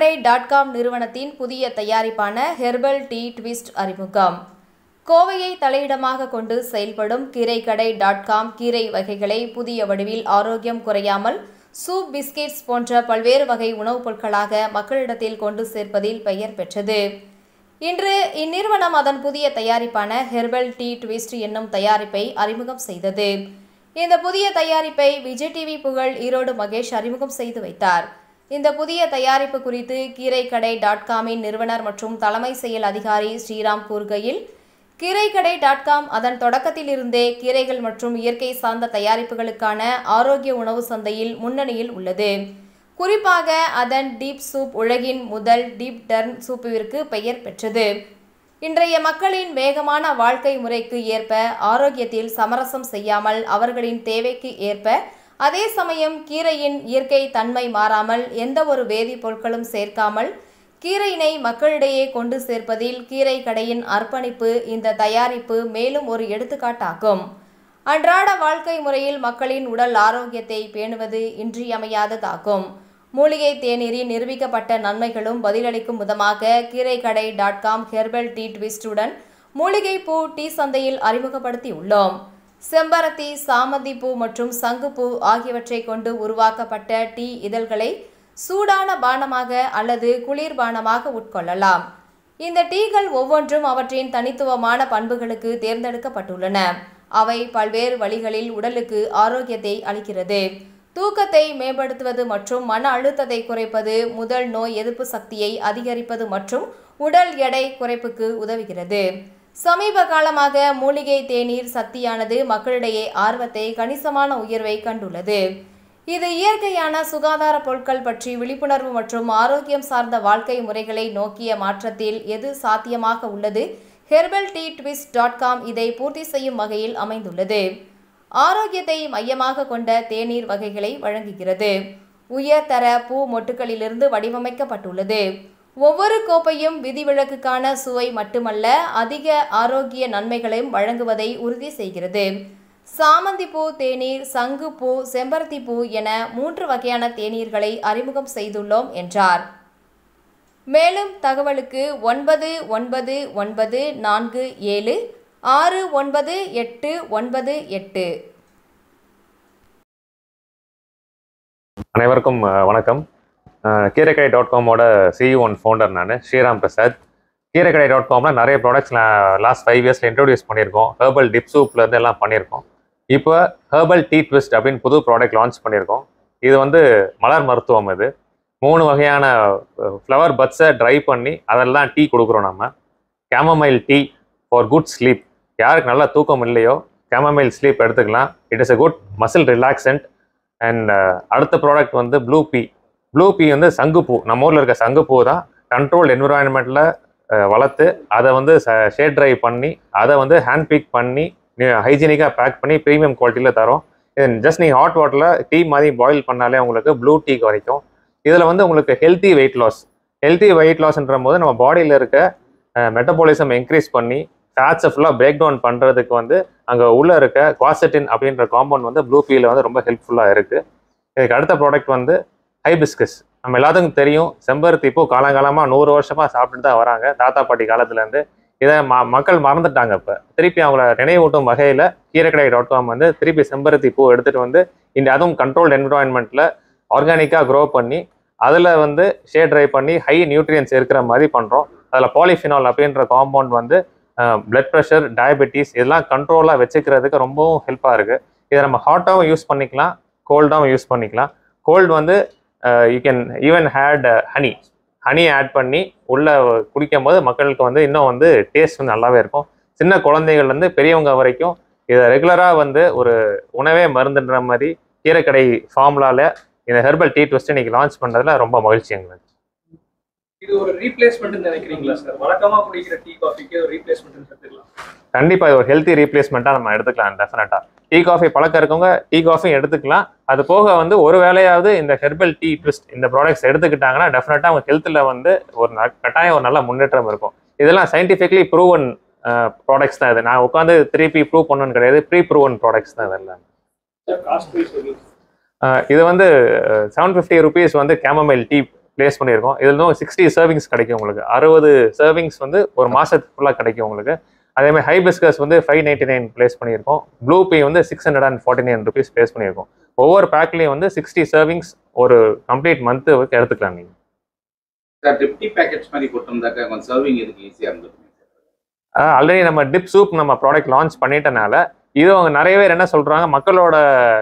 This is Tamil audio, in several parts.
கீரைக்கடை.com நிறுவனத்தின் புதிய தயாரிப்பான ஹெர்பல் டீ ட்விஸ்ட் அறிமுகம். கோவையை தலையிடமாக கொண்டு செயல்படும் கீரைக்கடை.com கீரை வகைகளை புதிய வடிவில் ஆரோக்கியம் குறையாமல் சூப், பிஸ்கெட்ஸ் போன்ற பல்வேறு வகை உணவுப் பொருட்களாக மக்களிடத்தில் கொண்டு சேர்ப்பதில் பெயர் பெற்றது. இன்று இந்நிறுவனம் அதன் புதிய தயாரிப்பான ஹெர்பல் டீ ட்விஸ்ட் என்னும் தயாரிப்பை அறிமுகம் செய்தது. இந்த புதிய தயாரிப்பை விஜய் டிவி புகழ் ஈரோடு மகேஷ் அறிமுகம் செய்து வைத்தார். இந்த புதிய தயாரிப்பு குறித்து கீரைக்கடை.comஇன் நிறுவனர் மற்றும் தலைமை செயல் அதிகாரி ஸ்ரீராம் கூறுகையில், கீரைக்கடை.com அதன் தொடக்கத்திலிருந்தே கீரைகள் மற்றும் இயற்கை சார்ந்த தயாரிப்புகளுக்கான ஆரோக்கிய உணவு சந்தையில் முன்னணியில் உள்ளது. குறிப்பாக அதன் டீப் சூப் உலகின் முதல் டீப் டர்ன் சூப்பிற்கு பெயர் பெற்றது. இன்றைய மக்களின் வேகமான வாழ்க்கை முறைக்கு ஏற்ப ஆரோக்கியத்தில் சமரசம் செய்யாமல் அவர்களின் தேவைக்கு ஏற்ப அதே சமயம் கீரையின் இயற்கை தன்மை மாறாமல் எந்த ஒரு வேதிப்பொருட்களும் சேர்க்காமல் கீரையினை மக்களிடையே கொண்டு சேர்ப்பதில் கீரைக்கடையின் அர்ப்பணிப்பு இந்த தயாரிப்பு மேலும் ஒரு எடுத்துக்காட்டாகும். அன்றாட வாழ்க்கை முறையில் மக்களின் உடல் ஆரோக்கியத்தை பேணுவது இன்றியமையாததாகும். மூலிகை தேநீரின் நிரூபிக்கப்பட்ட நன்மைகளும் பதிலளிக்கும் விதமாக கீரைக்கடை.com ஹெர்பல் டீ ட்விஸ்டுடன் மூலிகை பூ டீ சந்தையில் அறிமுகப்படுத்தியுள்ளோம். செம்பருத்தி, சாமந்தி பூ மற்றும் சங்குப்பூ ஆகியவற்றை கொண்டு உருவாக்கப்பட்ட டீ இதழ்களை சூடான பானமாக அல்லது குளிர்பானமாக உட்கொள்ளலாம். இந்த டீகள் ஒவ்வொன்றும் அவற்றின் தனித்துவமான பண்புகளுக்கு தேர்ந்தெடுக்கப்பட்டுள்ளன. அவை பல்வேறு வழிகளில் உடலுக்கு ஆரோக்கியத்தை அளிக்கிறது. தூக்கத்தை மேம்படுத்துவது மற்றும் மன அழுத்தத்தை குறைப்பது, முதல் நோய் எதிர்ப்பு சக்தியை அதிகரிப்பது மற்றும் உடல் எடை குறைப்புக்கு உதவுகிறது. சமீப காலமாக மூலிகை தேநீர் சக்தியானது மக்களிடையே ஆர்வத்தை கணிசமான உயர்வை கண்டுள்ளது. இது இயற்கையான சுகாதார பொருட்கள் பற்றி விழிப்புணர்வு மற்றும் ஆரோக்கியம் சார்ந்த வாழ்க்கை முறைகளை நோக்கிய மாற்றத்தில் எது சாத்தியமாக உள்ளது. ஹெர்பல் டீ ட்விஸ்ட்.com இதை பூர்த்தி செய்யும் வகையில் அமைந்துள்ளது. ஆரோக்கியத்தை மையமாக கொண்ட தேநீர் வகைகளை வழங்குகிறது. உயர்தர பூ மொட்டுகளிலிருந்து வடிவமைக்கப்பட்டுள்ளது. ஒவ்வொரு கோப்பையும் விதிவிலக்குக்கான சுவை மட்டுமல்ல, அதிக ஆரோக்கிய நன்மைகளையும் வழங்குவதை உறுதி செய்கிறது. சாமந்தி பூ தேநீர், சங்கு பூ, செம்பருத்தி பூ என 3 வகையான தேநீர்களை அறிமுகம் செய்துள்ளோம் என்றார். மேலும் தகவலுக்கு 9947698998. அனைவருக்கும் வணக்கம். கீரைக்கடை.comோட CEO அண்ட் ஃபவுண்டர் நான் ஸ்ரீராம் பிரசாத். கீரைக்கடை.comல நிறைய ப்ராடக்ட்ஸ் லாஸ்ட் 5 இயர்ஸில் இன்ட்ரோடியூஸ் பண்ணியிருக்கோம். ஹெர்பல் டிப் சூப்லேருந்து எல்லாம் பண்ணியிருக்கோம். இப்போ ஹெர்பல் டீ ட்விஸ்ட் அப்படின்னு புது ப்ராடக்ட் லான்ச் பண்ணியிருக்கோம். இது மலர் மருத்துவம். இது 3 வகையான ஃப்ளவர் பட்ஸை ட்ரை பண்ணி அதெல்லாம் டீ கொடுக்குறோம். நம்ம chamomile T for good sleep. யாருக்கு நல்லா தூக்கம் இல்லையோ கேமமைல் ஸ்லீப் எடுத்துக்கலாம். It is a good muscle relaxant. And அடுத்த ப்ராடக்ட் ப்ளூ பீ சங்குப்பூ. நம்ம ஊரில் இருக்க சங்குப்பூ தான் கண்ட்ரோல்டு என்விரான்மெண்ட்டில் வளர்த்து அதை ஷேட் ட்ரை பண்ணி அதை ஹேண்ட் பிக் பண்ணி ஹைஜீனிக்காக பேக் பண்ணி ப்ரீமியம் குவாலிட்டியில் தரோம். இது ஜஸ்ட் நீங்கள் ஹாட் வாட்டரில் டீ மாதிரி பாயில் பண்ணாலே உங்களுக்கு ப்ளூ டீ கிடைக்கும். இதில் உங்களுக்கு ஹெல்த்தி வெயிட் லாஸ்ன்ற போது நம்ம பாடியில் இருக்க மெட்டபாலிசம் இன்க்ரீஸ் பண்ணி ஃபேட்ஸை ஃபுல்லாக பிரேக் டவுன் பண்ணுறதுக்கு அங்கே உள்ளே இருக்க குவாசெட்டின் அப்படின்ற காம்பவுண்ட் ப்ளூ பீயில் ரொம்ப ஹெல்ப்ஃபுல்லாக இருக்குது. இதுக்கு அடுத்த ப்ராடக்ட் ஹைபிஸ்கஸ். நம்ம எல்லாத்துக்கும் தெரியும், செம்பருத்தி பூ காலங்காலமாக 100 வருஷமாக சாப்பிட்டு தான் வராங்க, தாத்தா பாட்டி காலத்துலேருந்து. இதை மக்கள் மறந்துட்டாங்க. இப்போ திருப்பி அவங்கள நினைவூட்டும் வகையில் கீரைக்கடை.com திருப்பி செம்பருத்தி பூ எடுத்துகிட்டு அதுவும் கண்ட்ரோல்டு என்விரான்மெண்ட்டில் ஆர்கானிக்காக க்ரோ பண்ணி அதில் ஷேட் ட்ரை பண்ணி ஹை நியூட்ரியன்ஸ் இருக்கிற மாதிரி பண்ணுறோம். அதில் பாலிஃபினால் அப்படின்ற காம்பவுண்ட் பிளட் ப்ரெஷர், டயபெட்டிஸ் இதெல்லாம் கண்ட்ரோலாக வச்சுக்கிறதுக்கு ரொம்பவும் ஹெல்ப்பாக இருக்குது. இதை நம்ம ஹாட்டாகவும் யூஸ் பண்ணிக்கலாம், கோல்டாகவும் யூஸ் பண்ணிக்கலாம். Cold you can even add honey add பண்ணி உள்ளே குடிக்கும் போது மக்களுக்கு இன்னும் டேஸ்ட் நல்லாவே இருக்கும். சின்ன குழந்தைகள்லேருந்து பெரியவங்க வரைக்கும் இதை ரெகுலராக ஒரு உணவே மருந்துன்ற மாதிரி கீரைக்கடை ஃபார்முலாவில் இந்த ஹெர்பல் டீ ட்விஸ்ட் இன்னைக்கு லான்ச் பண்ணுறதுல ரொம்ப மகிழ்ச்சி எங்களுக்கு. இது ஒரு ரீப்ளேஸ்மெண்ட் நினைக்கிறீங்களா சார்? வழக்கமாக குடிக்கிற டீ காஃபிக்கு ஒரு ரீப்ளேஸ்மெண்ட் எடுத்துக்கலாம். கண்டிப்பாக இது ஒரு ஹெல்த்தி ரீப்ளேஸ்மெண்ட்டாக நம்ம எடுத்துக்கலாம். டெஃபினட்டாக டீ காஃபி பழக்கம் இருக்கவங்க டீ காஃபியும் எடுத்துக்கலாம். அது போக ஒரு வேளையாவது இந்த ஹெர்பல் டீ ட்விஸ்ட் இந்த ப்ராடக்ட்ஸ் எடுத்துக்கிட்டாங்கன்னா டெஃபினட்டாக அவங்க ஹெல்த்தில் ஒரு கட்டாயம் ஒரு நல்ல முன்னேற்றம் இருக்கும். இதெல்லாம் சயின்டிஃபிக்லி ப்ரூவன் ப்ராடக்ட்ஸ் தான். இது நான் உட்காந்து திருப்பி ப்ரூவ் பண்ணணும்னு கிடையாது, ப்ரீ ப்ரூவன் ப்ராடக்ட்ஸ் தான் இதெல்லாம். காஸ்ட் ப்ரைஸ் இது 750 rupees கேமமைல் டீ பிளேஸ் பண்ணியிருக்கோம். இதில் 60 சர்விங்ஸ் கிடைக்கும் உங்களுக்கு. 60 சர்விங்ஸ் வந்து ஒரு மாதத்துக்கு ஃபுல்லாக கிடைக்கும் உங்களுக்கு. அதேமாதிரி ஹைபிஸ்கஸ் வந்து 599 பிளேஸ் பண்ணியிருக்கோம். ப்ளூ பீ வந்து 649 rupees பிளேஸ் பண்ணியிருக்கோம். ஒவ்வொரு பேக்லேயும் வந்து 60 சர்விங்ஸ் ஒரு கம்ப்ளீட் மந்த்து எடுத்துக்கலாம் நீங்கள். சார் 50 பேக்கெட்ஸ் மாதிரி கொடுத்துருந்தாக்கா கொஞ்சம் சர்விங் இதுக்கு ஈஸியாக இருந்திருக்கும். ஆல்ரெடி நம்ம டிப் சூப் நம்ம ப்ராடக்ட் லான்ச் பண்ணிட்டனால இது அவங்க நிறைய பேர் என்ன சொல்கிறாங்க, மக்களோட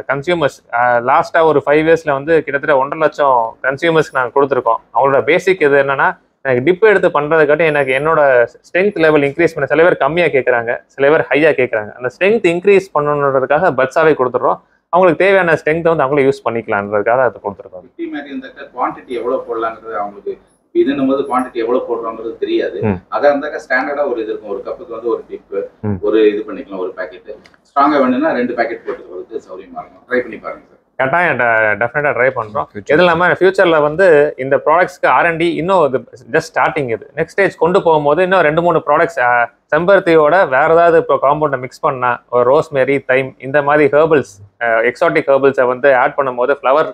கன்சியூமர்ஸ் லாஸ்ட்டாக ஒரு 5 yearsல வந்து கிட்டத்தட்ட 1.5 லட்சம் கன்சியூமர்ஸ்க்கு நாங்கள் கொடுத்துருக்கோம். அவங்களோட பேசிக் இது என்னன்னா, எனக்கு டிப் எடுத்து பண்ணுறதுக்காட்டி எனக்கு என்னோட ஸ்ட்ரென்த் லெவல் இன்க்ரீஸ் பண்ண சில பேர் கம்மியாக கேட்குறாங்க, சில பேர் ஹையாக கேட்குறாங்க. அந்த ஸ்ட்ரென்த் இன்க்ரீஸ் பண்ணணுன்றதுக்காக பட்ஸாகவே கொடுத்துட்றோம். அவங்களுக்கு தேவையான ஸ்ட்ரென்த்தை வந்து அவங்களே யூஸ் பண்ணிக்கலான்றதுக்காக அதை கொடுத்துருக்கோம். குவான்டிட்டி எவ்வளோ போடலாங்கிறது அவங்களுக்கு இதுன்னும் போது குவான்டிட்டி எவ்வளவு போடுறோங்கிறது தெரியாது. அதா இருந்தாக்க ஸ்டாண்டர்டா ஒரு இது இருக்கும். ஒரு கப்புக்கு வந்து ஒரு டிப் ஒரு இது பண்ணிக்கலாம், ஒரு பேக்கெட். ஸ்ட்ராங்கா வேணும்னா 2 பேக்கெட் போட்டுக்கிறதுக்கு சௌரியமா இருக்கும். ட்ரை பண்ணி பாருங்க சார். கட்டாயம் டெஃபினட்டாக ட்ரை பண்ணுறோம். இது இல்லாமல் ஃபியூச்சரில் வந்து இந்த ப்ராடக்ட்ஸ்க்கு R&D இன்னும் இது ஜஸ்ட் ஸ்டார்டிங். இது நெக்ஸ்ட் ஸ்டேஜ் கொண்டு போகும்போது இன்னும் 2-3 ப்ராடக்ட்ஸ் செம்பருத்தியோட வேறு ஏதாவது இப்போ காம்பவுண்டை மிக்ஸ் பண்ணால் ஒரு ரோஸ்மேரி, தைம் இந்த மாதிரி ஹெர்பல்ஸ், எக்ஸாட்டிக் ஹெர்பல்ஸை வந்து ஆட் பண்ணும்போது ஃப்ளவர்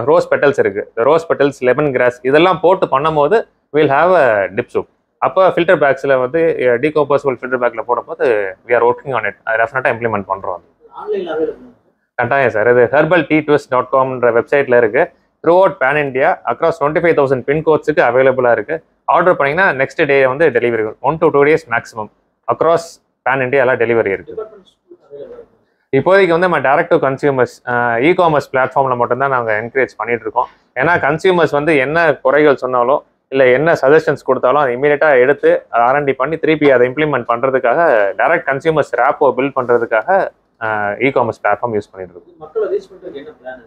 ரோஸ் பெட்டல்ஸ் இருக்குது, ரோஸ் பெட்டல்ஸ், லெமன் கிராஸ் இதெல்லாம் போட்டு பண்ணும்போது will have a dip soup. அப்போ ஃபில்டர் பேக்ஸில் வந்து டீகம்போசபிள் ஃபில்டர் பேக்கில் போடும்போது we are working on it. அதை டெஃபினட்டாக இம்ப்ளிமெண்ட் பண்ணுறோம். கட்டாயம் சார். இது herbalteatwist.comன்ற வெப்சைட்டில் இருக்குது. Throughout pan India across 25,000 பின்கோட்ஸுக்கு அவைலபிளாக இருக்குது. ஆர்டர் பண்ணிங்கன்னா நெக்ஸ்ட் டே வந்து delivery 1 to 2 days maximum across pan India எல்லாம் டெலிவரி இருக்குது. இப்போதைக்கு வந்து நம்ம டைரக்ட் டு கன்சியூமர்ஸ் இ-காமர்ஸ் பிளாட்ஃபார்மில் மட்டும்தான் நாங்கள் என்கரேஜ் பண்ணிட்டு இருக்கோம். ஏன்னா கன்சியூமர்ஸ் வந்து என்ன குறைகள் சொன்னாலும் இல்லை என்ன சஜஷன்ஸ் கொடுத்தாலும் அதை இமீடியட்டாக எடுத்து அதை R&D பண்ணி திருப்பி அதை இம்ப்ளிமெண்ட் பண்ணுறதுக்காக டைரக்ட் கன்சியூமர்ஸ் ஆப்போ பில்ட் பண்ணுறதுக்காக இ-காமர்ஸ் பிளாட்ஃபார்ம் யூஸ் பண்ணிட்டு இருக்கோம்.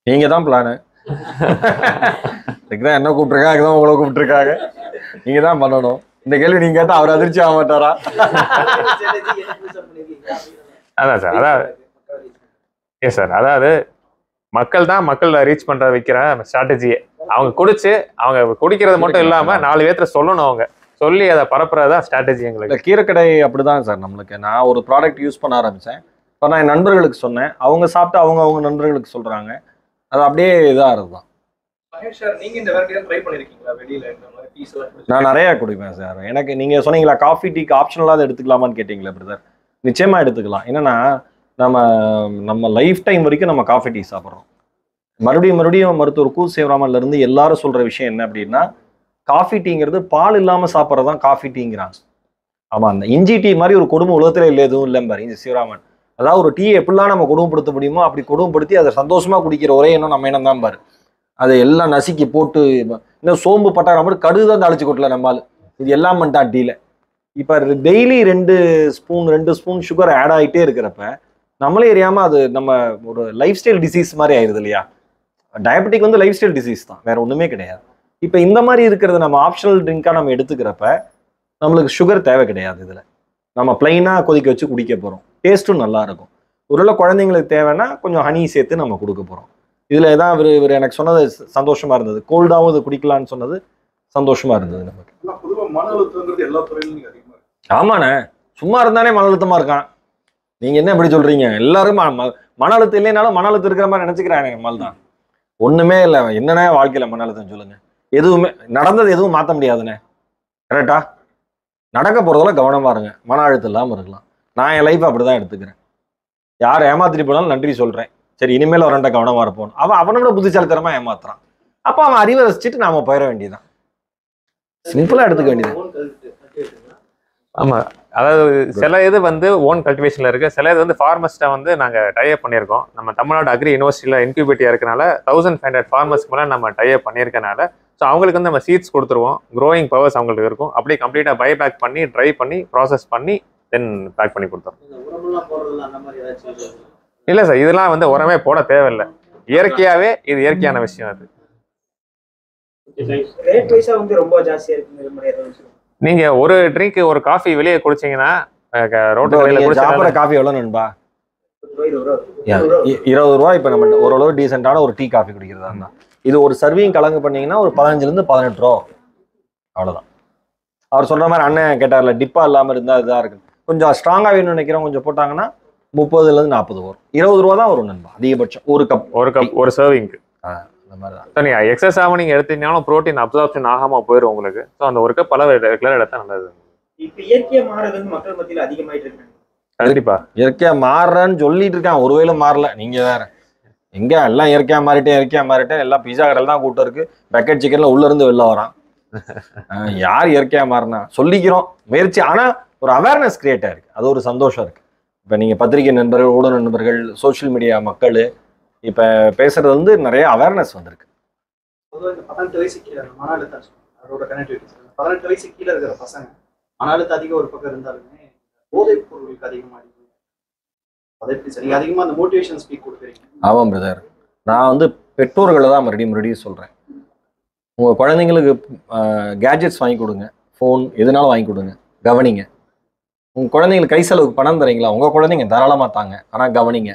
நீங்க தான் பிளானு. இதுதான் என்ன கூப்பிட்டுருக்காங்க, இதுதான் உங்களை கூப்பிட்டுருக்காங்க. நீங்க தான் பண்ணணும். இந்த கேள்வி நீங்க கேட்டா அவர் அதிர்ச்சி ஆக மாட்டாரா? அதான் சார். அதாவது எஸ் சார், அதாவது மக்கள் தான் மக்களை ரீச் பண்ற வைக்கிற ஸ்ட்ராட்டஜியே. அவங்க குடிச்சு அவங்க குடிக்கிறது மட்டும் இல்லாம 4 பேர்த்துல சொல்லணும், அவங்க சொல்லி அதை பரப்புறதுதான் ஸ்ட்ராட்டஜி எங்களுக்கு. கீரைக்கடை அப்படிதான் சார். நம்மளுக்கு நான் ஒரு ப்ராடக்ட் யூஸ் பண்ண ஆரம்பிச்சேன். இப்போ நான் என் நண்பர்களுக்கு சொன்னேன், அவங்க சாப்பிட்டு அவங்க நண்பர்களுக்கு சொல்றாங்க. அது அப்படியே இதாக இருக்குதான். நான் நிறைய குடிப்பேன் சார். எனக்கு நீங்க சொன்னீங்களா காஃபி டீக்கு ஆப்ஷனலாக அதை எடுத்துக்கலாமான்னு கேட்டீங்களா பிரதர்? நிச்சயமா எடுத்துக்கலாம். என்னன்னா நம்ம லைஃப் டைம் வரைக்கும் நம்ம காஃபி டீ சாப்பிட்றோம். மறுபடியும் மருத்துவர் கூ சேவராமன்ல இருந்து எல்லாரும் சொல்ற விஷயம் என்ன அப்படின்னா, காஃபி டீங்கிறது பால் இல்லாம சாப்பிட்றதான் காஃபி டீங்கிறாங்க. ஆமா, அந்த இஞ்சி டீ மாதிரி ஒரு கொடுமை உலகத்துல இல்லை, எதுவும் இல்லை பாரு இந்த சிவராமன். அதாவது ஒரு டீயை எப்படிலாம் நம்ம கொடுமைப்படுத்த முடியுமோ அப்படி கொடுமைப்படுத்தி அதை சந்தோஷமா குடிக்கிற ஒரே எண்ணம் நம்ம எண்ணம் தான் பாரு. அதை எல்லாம் நசுக்கி போட்டு இன்னும் சோம்பு பட்டா நம்ம கடுகு தான் அழைச்சி கொட்டல நம்மால். இது எல்லாம் பண்ணிட்டான் டீல. இப்போ டெய்லி 2 ஸ்பூன் சுகர் ஆட் ஆகிட்டே இருக்கிறப்ப நம்மளே அறியாமல் அது நம்ம ஒரு லைஃப் ஸ்டைல் டிசீஸ் மாதிரி ஆயிடுது இல்லையா? டயபெட்டிக் வந்து லைஃப் ஸ்டைல் டிசீஸ் தான், வேற ஒன்றுமே கிடையாது. இப்போ இந்த மாதிரி இருக்கிறத நம்ம ஆப்ஷனல் ட்ரிங்காக நம்ம எடுத்துக்கிறப்ப நம்மளுக்கு சுகர் தேவை கிடையாது. இதில் நம்ம பிளைனாக கொதிக்க வச்சு குடிக்க போகிறோம். டேஸ்ட்டும் நல்லா இருக்கும். ஒருவேளை குழந்தைங்களுக்கு தேவைன்னா கொஞ்சம் ஹனி சேர்த்து நம்ம கொடுக்க போகிறோம். இதில் தான் இவர் எனக்கு சொன்னது சந்தோஷமா இருந்தது. கோல்டாகவும் இது குடிக்கலான்னு சொன்னது சந்தோஷமா இருந்தது நமக்கு. ஆமாண்ணே, சும்மா இருந்தானே மன அழுத்தமா இருக்கான். நீங்க என்ன இப்படி சொல்றீங்க? எல்லாரும் மன அழுத்தம் இல்லைனாலும் மன அழுத்தம் இருக்கிற மாதிரி நினைச்சுக்கிறாங்க. நம்மால் தான் ஒண்ணுமே இல்லை. என்னண்ணே வாழ்க்கையில மன அழுத்தம் சொல்லுங்க? எதுவுமே நடந்தது எதுவும் மாற்ற முடியாதுண்ணே. கரெக்டா? நடக்க போறதெல்லாம் கவனமா இருங்க, மன அழுத்தம் இல்லாமல் இருக்கலாம். நான் என் லைஃப் அப்படிதான் எடுத்துக்கிறேன். யார் ஏமாத்திட்டு போனாலும் நன்றி சொல்றேன். சரி, இனிமேல் அவன்கிட்ட கவனமா இருப்போம். அவனோட புத்திசாலித்தனமா ஏமாத்துறான். அப்போ அவன் அறிவை ரசிச்சுட்டு நாம போயிட வேண்டியதான். சிம்பிளா எடுத்துக்க வேண்டியது. ஆமா, அதாவது சில இது வந்து ஓன் கல்டிவேஷன்ல இருக்கு, சில இது வந்து ஃபார்மர்ஸ்ட்டை வந்து நாங்க டைப் பண்ணியிருக்கோம். நம்ம தமிழ்நாடு அக்ரி யூனிவர்சிட்டியில இன்குபேட்டியா இருக்கனால 1500 ஃபார்மர்ஸ்க்கு மேலே நம்ம டைப் பண்ணியிருக்கனால ஸோ அவங்களுக்கு வந்து நம்ம சீட்ஸ் கொடுத்துருவோம். க்ரோயிங் பவர்ஸ் அவங்களுக்கு இருக்கும். அப்படியே கம்ப்ளீட்டாக பை பேக் பண்ணி ட்ரை பண்ணி ப்ராசஸ் பண்ணி தென் பேக் பண்ணி கொடுத்துருவோம். இல்லை சார், இதெல்லாம் வந்து உரமே போட தேவையில்லை. இயற்கையாகவே இது இயற்கையான விஷயம். அது நீங்க ஒரு ட்ரிங்க் ஒரு காஃபி வெளியே குடிச்சீங்கன்னா ரோட்டு காஃபி எவ்வளோ நண்பா? 20 ரூபா. இப்போ நம்ம ஓரளவு டீசெண்டான ஒரு டீ காஃபி குடிக்கிறதா இருந்தா இது ஒரு சர்விங் கலங்கு பண்ணீங்கன்னா ஒரு 15 to 18 ரூபா. அவ்வளோதான். அவர் சொல்ற மாதிரி அண்ணன் கேட்டார்ல, டிப்பா இல்லாமல் இருந்தால் இதாக இருக்கு. கொஞ்சம் ஸ்ட்ராங்காக வேணும்னு நினைக்கிறோம், கொஞ்சம் போட்டாங்கன்னா 30 to 40 வரும். 20 ரூபா தான் வரும் நண்பா அதிகபட்சம். ஒரு கப் ஒரு சர்விங்க்கு அந்த மாதிரி தான். ஸோ நீங்கள் எக்ஸஸாக நீங்கள் எடுத்தீங்கன்னாலும் ப்ரோட்டீன் அப்சார்ப்ஷன் ஆகாமல் போயிடும் உங்களுக்கு. ஸோ அந்த ஒரு கப் அளவு ரெகுலர் எடுத்தால் நல்லது. இப்போ இயற்கையாக மாறுறது மக்களை மத்தியில் அதிகமாயிட்டு இருக்கு. கண்டிப்பா இயற்கையா மாறுறேன்னு சொல்லிட்டு இருக்கான், ஒருவேளை மாறல. நீங்க வேற எங்க எல்லாம் இயற்கையா மாறிட்டேன் எல்லாம் பிஸா கடையில் தான் கூட்டம் இருக்கு. பக்கெட் சிக்கன்ல உள்ள இருந்து வெளில வரான். யார் இயற்கையா மாறினா சொல்லிக்கிறோம் முயற்சி, ஆனா ஒரு அவேர்னஸ் கிரியேட் ஆயிருக்கு. அது ஒரு சந்தோஷம் இருக்கு. இப்ப நீங்க பத்திரிகை நண்பர்கள், ஊடக நண்பர்கள், சோசியல் மீடியா மக்கள் இப்ப பேசுறது வந்து நிறைய அவேர்னஸ் வந்திருக்கு. பொதுவாக இந்த 18 வயசு கீழே மன அழுத்தம் அதோட கனெக்டிவிட்டி 18 வயசு கீழே இருக்கிற பசங்க மன அழுத்தம் அதிகம் ஒரு பக்கம் இருந்தாலுமே போதைப் பொருளுக்கு அதிகமாக அதை எப்படி சரி அதிகமாக அந்த மோட்டிவேஷன் ஸ்பீக் கொடுக்குறீங்க? ஆமாம் பிரதர், நான் வந்து பெற்றோர்களை தான் மறுபடியும் சொல்கிறேன். உங்கள் குழந்தைங்களுக்கு கேட்ஜெட்ஸ் வாங்கி கொடுங்க, ஃபோன் எதுனாலும் வாங்கி கொடுங்க, கவனிங்க. உங்கள் குழந்தைங்களுக்கு கை செலவுக்கு பணம் தரீங்களா, உங்கள் குழந்தைங்க தாராளமாக தாங்க, ஆனால் கவனிங்க.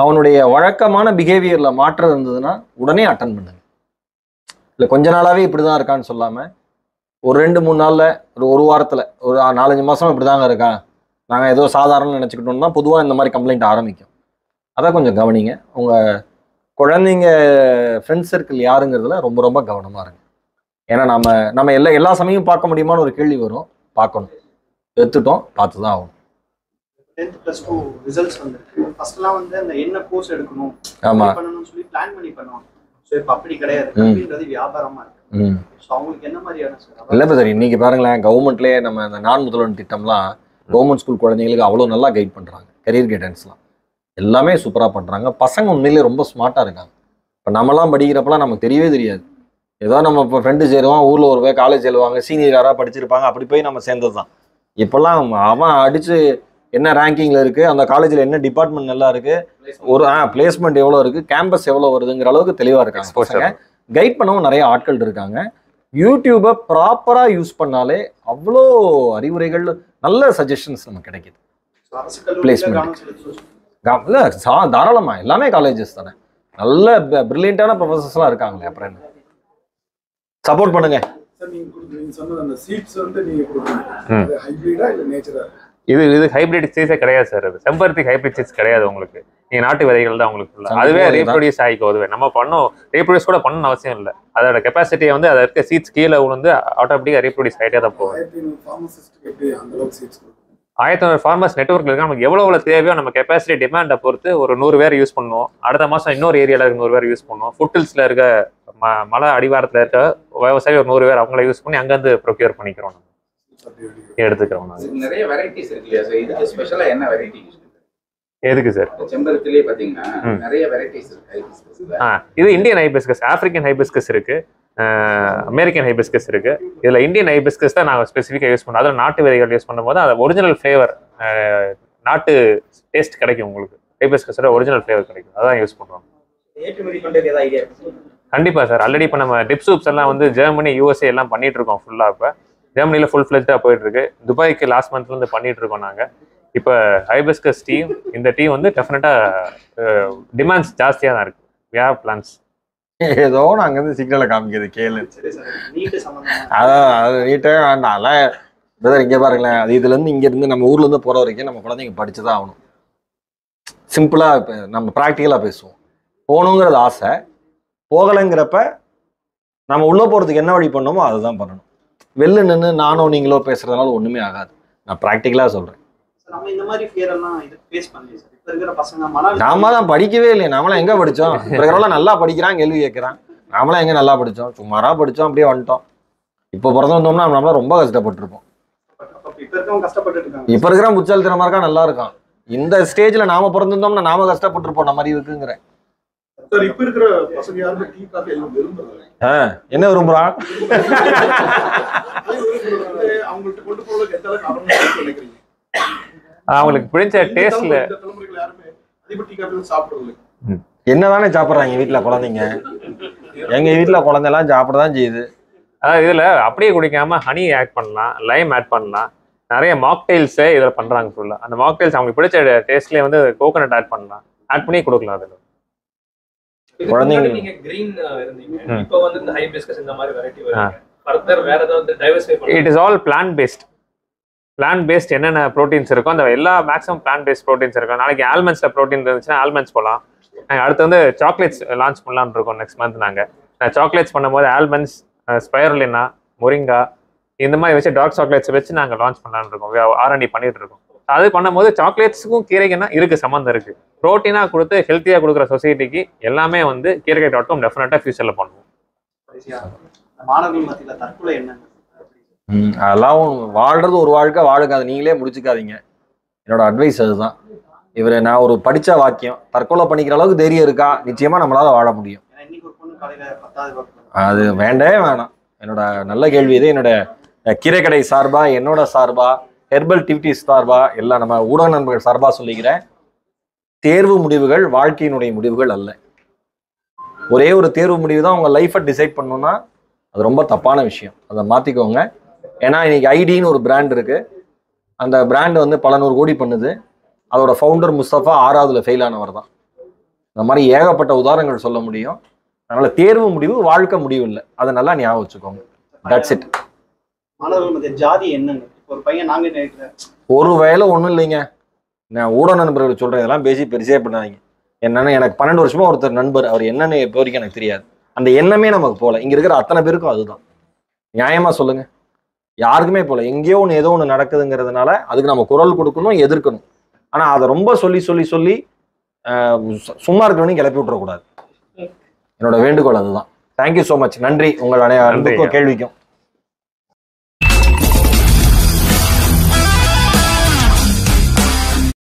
அவனுடைய வழக்கமான பிஹேவியரில் மாற்றம் இருந்ததுன்னா உடனே அட்டன் பண்ணுங்க. இல்லை கொஞ்ச நாளாகவே இப்படி தான் இருக்கான்னு சொல்லாமல் ஒரு 2-3 நாளில் ஒரு வாரத்தில் ஒரு 4-5 மாதம் இப்படி தாங்க இருக்கான், நாங்கள் ஏதோ சாதாரண நினச்சிக்கிட்டோம்னா பொதுவாக இந்த மாதிரி கம்ப்ளைண்ட் ஆரம்பிக்கும். அதை கொஞ்சம் கவனிங்க. உங்கள் குழந்தைங்க ஃப்ரெண்ட்ஸ் சர்க்கிள் யாருங்கிறதுல ரொம்ப ரொம்ப கவனமாக இருங்க. ஏன்னா நம்ம எல்லா சமயம் பார்க்க முடியுமான்னு ஒரு கேள்வி வரும். பார்க்கணும், எடுத்துட்டோம், பார்த்து தான் ஆகணும். 10th + 2 ரிசல்ட்ஸ் வந்துருக்கு. ஃபர்ஸ்ட்லாம் வந்து அந்த என்ன கோர்ஸ் எடுக்கணும் பண்ணணும்னு சொல்லி பிளான் பண்ணி பண்ணுவாங்க. ஸோ இப்போ அப்படி கிடையாது, அப்படின்றது வியாபாரமாக இருக்கு. ஸோ அவங்களுக்கு என்ன மாதிரியான சார்? இல்லை பிரதர், இன்னைக்கு பாருங்களேன், கவர்மெண்ட்லேயே நம்ம இந்த நான் முதல்வன் திட்டம்லாம் கவர்மெண்ட் ஸ்கூல் குழந்தைங்களுக்கு அவ்வளோ நல்லா கைட் பண்ணுறாங்க. கரியர் கைடன்ஸ்லாம் எல்லாமே சூப்பராக பண்ணுறாங்க. பசங்க உண்மையிலே ரொம்ப ஸ்மார்ட்டாக இருக்காங்க. இப்போ நம்மலாம் படிக்கிறப்பலாம் நமக்கு தெரியவே தெரியாது. ஏதோ நம்ம இப்போ ஃப்ரெண்டு சேருவான், ஊரில் ஒரு போய் காலேஜ் எழுவாங்க, சீனியர் யாராக படிச்சிருப்பாங்க, அப்படி போய் நம்ம சேர்ந்தது தான். இப்போல்லாம் அவன் அடித்து என்ன ரேங்கிங்கில் இருக்குது, அந்த காலேஜில் என்ன டிபார்ட்மெண்ட் நல்லா இருக்குது, ஒரு பிளேஸ்மெண்ட் எவ்வளோ இருக்குது, கேம்பஸ் எவ்வளோ வருதுங்கிற அளவுக்கு தெளிவாக இருக்காங்க பசங்க. கைட் பண்ணவும் நிறைய ஆட்கள் இருக்காங்க. யூடியூபை ப்ராப்பராக யூஸ் பண்ணாலே அவ்வளோ அறிவுரைகள், நல்ல சஜஷன்ஸ் நமக்கு கிடைக்கிது. பிளேஸ்மெண்ட் இல்லை தாராளமாக எல்லாமே காலேஜஸ் தானே, நல்ல பிரில்லியண்டான ப்ரொஃபஸர்ஸ்லாம் இருக்காங்களே. அப்புறம் என்ன, சப்போர்ட் பண்ணுங்க. இது ஹைபிரிட் சீஸே கிடையாது சார். அது செம்பருத்தி ஹைபிரிட் சீஸ் கிடையாது உங்களுக்கு. நீங்க நாட்டு விதைகள் தான் உங்களுக்கு. அதுவே ரீப்ரொடியூஸ் ஆகிக்கும். அதுவே நம்ம ரீப்ரொடியூஸ் கூட பண்ணணும் அவசியம் இல்லை. அதோட கெப்பாசிட்டியை வந்து அதை இருக்க சீட்ஸ் கீழே விழுந்து ஆட்டோமேட்டிக்காக ரீப்ரொடியூஸ் ஆகிட்டே தான் போகும். 1500 ஃபார்மர்ஸ் நெட்வொர்க் இருக்கு. நமக்கு எவ்வளோ தேவையோ நம்ம கெப்பாசிட்டி டிமாண்டை பொறுத்து ஒரு 100 பேர் யூஸ் பண்ணுவோம். அடுத்த மாதம் இன்னொரு ஏரியாவில் இருக்க 100 பேர் யூஸ் பண்ணுவோம். ஃபுட்டில்ஸில் இருக்க மலை அடிவாரத்தில் இருக்க விவசாயி ஒரு 100 பேர் அவங்கள யூஸ் பண்ணி அங்கேருந்து ப்ரொக்யூர் பண்ணிக்கிறோம், எடுத்துக்கிறோம். நிறைய வெரைட்டிஸ் இருக்கு இல்லையா சார்? இதுக்கு ஸ்பெஷலாக என்ன வெரைட்டி? எதுக்கு சார்? செம்பருத்திலே பார்த்தீங்கன்னா நிறைய வெரைட்டிஸ் இருக்கு. இது இந்தியன் ஹைபிஸ்கஸ், ஆப்பிரிக்கன் ஹைபிஸ்கஸ் இருக்கு, அமெரிக்கன் ஹைபிஸ்கஸ் இருக்கு. இதுல இந்தியன் ஹைபிஸ்கஸ் தான் நாங்கள் ஸ்பெசிஃபிக்காக யூஸ் பண்ணுறோம். அதில் நாட்டு விதைகள் யூஸ் பண்ணும்போது அது ஒரிஜினல் ஃப்ளேவர், நாட்டு டேஸ்ட் கிடைக்கும் உங்களுக்கு. ஹைபிஸ்கஸோட ஒரிஜினல் ஃப்ளேவர் கிடைக்கும், அதான் யூஸ் பண்ணுறோம். கண்டிப்பா சார். ஆல்ரெடி இப்போ நம்ம டிப் சூப்ஸ் எல்லாம் வந்து ஜெர்மனி, USA எல்லாம் பண்ணிட்டு இருக்கோம் ஃபுல்லாக. இப்போ ஜெர்மனியில் ஃபுல் ஃப்ளெஜ்டாக போயிட்டு இருக்கு. துபாய்க்கு லாஸ்ட் மந்த்லேருந்து பண்ணிட்டு இருக்கோம் நாங்கள். இப்போ ஹைபிஸ்கஸ் டீ, இந்த டீ வந்து டெஃபினட்டாக டிமாண்ட்ஸ் ஜாஸ்தியாக தான் இருக்கு. We have plans. ஏதோ நாங்கள் வந்து சிக்னலை காமிக்கிறது கேளு. அதான் அது நீட்டே வேண்டாம்ல பிரதர். இங்கே பாருங்களேன், அது இதுலேருந்து இங்கேருந்து நம்ம ஊர்லேருந்து போகிற வரைக்கும் நம்ம குழந்தைங்க படிச்சு தான் ஆகணும். சிம்பிளாக இப்போ நம்ம ப்ராக்டிக்கலாக பேசுவோம். போகணுங்கிறது ஆசை, போகலைங்கிறப்ப நம்ம உள்ளே போகிறதுக்கு என்ன வழி பண்ணணுமோ அதுதான் பண்ணணும். வெளில நின்று நானோ நீங்களோ பேசுறதுனால ஒன்றுமே ஆகாது. நான் ப்ராக்டிக்கலாக சொல்கிறேன். நாம தான் படிக்கவே இல்லையே. நாமளாம் எங்கே படித்தோம்? பிறகு நல்லா படிக்கிறான், கேள்வி கேட்குறான். நாமளாம் எங்கே நல்லா படித்தோம்? சுமாராக படித்தோம், அப்படியே வந்துட்டோம். இப்போ பிறந்து வந்தோம்னா நம்மளாம் ரொம்ப கஷ்டப்பட்டுருப்போம். இப்போ இருக்கிற புச்சாலித்தனமா இருக்கா, நல்லா இருக்கான். இந்த ஸ்டேஜில் நாம பிறந்திருந்தோம்னா நாம கஷ்டப்பட்டுருப்போம். நம்ம மாதிரி இருக்குங்கிறேன். என்ன விரும்புறான்? அவங்களுக்கு பிடிச்ச டேஸ்ட்ல என்னதானே சாப்பிட்றாங்க வீட்டுல குழந்தைங்க. எங்க வீட்டுல குழந்தைலாம் சாப்பிடதான் செய்யுது. அதாவது இதுல அப்படியே குடிக்காம ஹனி ஆட் பண்ணலாம், லைம் ஆட் பண்ணலாம். நிறைய மாக்டெயில்ஸ் இதுல பண்றாங்க ஃபுல்லா. அந்த மாக்டெயில்ஸ் அவங்களுக்கு பிடிச்ச டேஸ்ட்லயே வந்து கோகோனட் ஆட் பண்ணலாம், ஆட் பண்ணி கொடுக்கலாம். அதுல குழந்தைங்க நீங்க கிரீன் இருந்தீங்க, இப்போ வந்து இந்த ஹைபிஸ்கஸ் இந்த மாதிரி வெரைட்டி வருது. ஃபர்தர் வேற ஏதாவது டைவர்சிஃபை பண்ணலாம்? It is all plant based. Plant based என்னென்ன ப்ரோட்டீன்ஸ் இருக்கோ அந்த எல்லா மேக்ஸிமம் பிளான்ட் பேஸ்ட் ப்ரோட்டீன்ஸ் இருக்கும். நாளைக்கு ஆல்மண்ட்ஸ்ல ப்ரோட்டீன் இருந்துச்சுன்னா ஆல்மண்ட்ஸ் போகலாம். நாங்கள் அடுத்து வந்து சாக்லேட்ஸ் லான்ச் பண்ணலான்னு இருக்கோம் நெக்ஸ்ட் மந்த். நாங்கள் சாக்லேட்ஸ் பண்ணும்போது ஆல்மண்ட்ஸ், ஸ்பைரலினா, மொரிங்கா இந்த மாதிரி வச்சு டார்க் சாக்லேட்ஸ் வச்சு நாங்கள் லான்ச் பண்ணலான்னு இருக்கோம். R&D பண்ணிட்டு இருக்கோம். அது பண்ணும்போது சாக்லேட்ஸுக்கும் கீரைக்குன்னா இருக்குது, சம்மந்தம் இருக்குது. ப்ரோட்டீனாக கொடுத்து ஹெல்த்தியாக கொடுக்குற சொசைட்டிக்கு எல்லாமே வந்து கீரைக்கடை.com டெஃபினட்டாக ஃபியூச்சரில் பண்ணுவோம். மாணவர்கள் மத்தியில் தற்கொலை என்ன? அதெல்லாம் வாழ்றது ஒரு வாழ்க்கை, வாழுங்க, அதை நீங்களே முடிச்சுக்காதீங்க. என்னோட அட்வைஸ் அதுதான். இவரை நான் ஒரு படித்த வாக்கியம், தற்கொலை பண்ணிக்கிற அளவுக்கு தைரியம் இருக்கா, நிச்சயமாக நம்மளால வாழ முடியும். அது வேண்டவே வேணாம். என்னோட நல்ல கேள்வி இது. என்னோட கீரைக்கடை சார்பா, என்னோட சார்பா, ஹெர்பல் டிவிட்டிஸ் சார்பா, எல்லாம் நம்ம ஊடக நண்பர்கள் சார்பா சொல்லிக்கிறேன், தேர்வு முடிவுகள் வாழ்க்கையினுடைய முடிவுகள் அல்ல. ஒரே ஒரு தேர்வு முடிவு தான் உங்கள் லைஃப்பை டிசைட் பண்ணணும்னா அது ரொம்ப தப்பான விஷயம். அதை மாற்றிக்கோங்க. ஏன்னா இன்னைக்கு ஐடின்னு ஒரு பிராண்ட் இருக்கு. அந்த பிராண்ட் வந்து பல 100 கோடி பண்ணுது. அதோட ஃபவுண்டர் முஸ்தபா 6ஆவதுல ஃபெயில் ஆனவர் தான். இந்த மாதிரி ஏகப்பட்ட உதாரணங்கள் சொல்ல முடியும். அதனால தேர்வு முடிவு வாழ்க்கை முடிவு இல்லை. அதை நல்லா ஞாபகம் வச்சுக்கோங்க. That's it. மாணவர்கள் ஜாதி என்னங்க? ஒரு பையன் நாங்க நினைக்கிறேன் ஒரு வேலை ஒன்றும் இல்லைங்க. நான் ஊடக நண்பர்கள் சொல்றேன், இதெல்லாம் பேசி பெருசே பண்ணாதீங்க. என்னன்னா எனக்கு 12 வருஷமா ஒருத்தர் நண்பர், அவர் என்னன்னு இப்போ வரைக்கும் எனக்கு தெரியாது. அந்த எண்ணமே நமக்கு போல. இங்க இருக்கிற அத்தனை பேருக்கும் அதுதான். நியாயமா சொல்லுங்க, யாருக்குமே போல. எங்கேயோ ஒன்று ஏதோ ஒன்று நடக்குதுங்கிறதுனால அதுக்கு நம்ம குரல் கொடுக்கணும், எதிர்க்கணும். ஆனா அதை ரொம்ப சொல்லி சும்மா இருக்கணும்னு கிளப்பி விட்டுறக்கூடாது. என்னோட வேண்டுகோள் அதுதான். Thank you so much. நன்றி உங்கள் அனைவருக்கும் கேள்விக்கும்.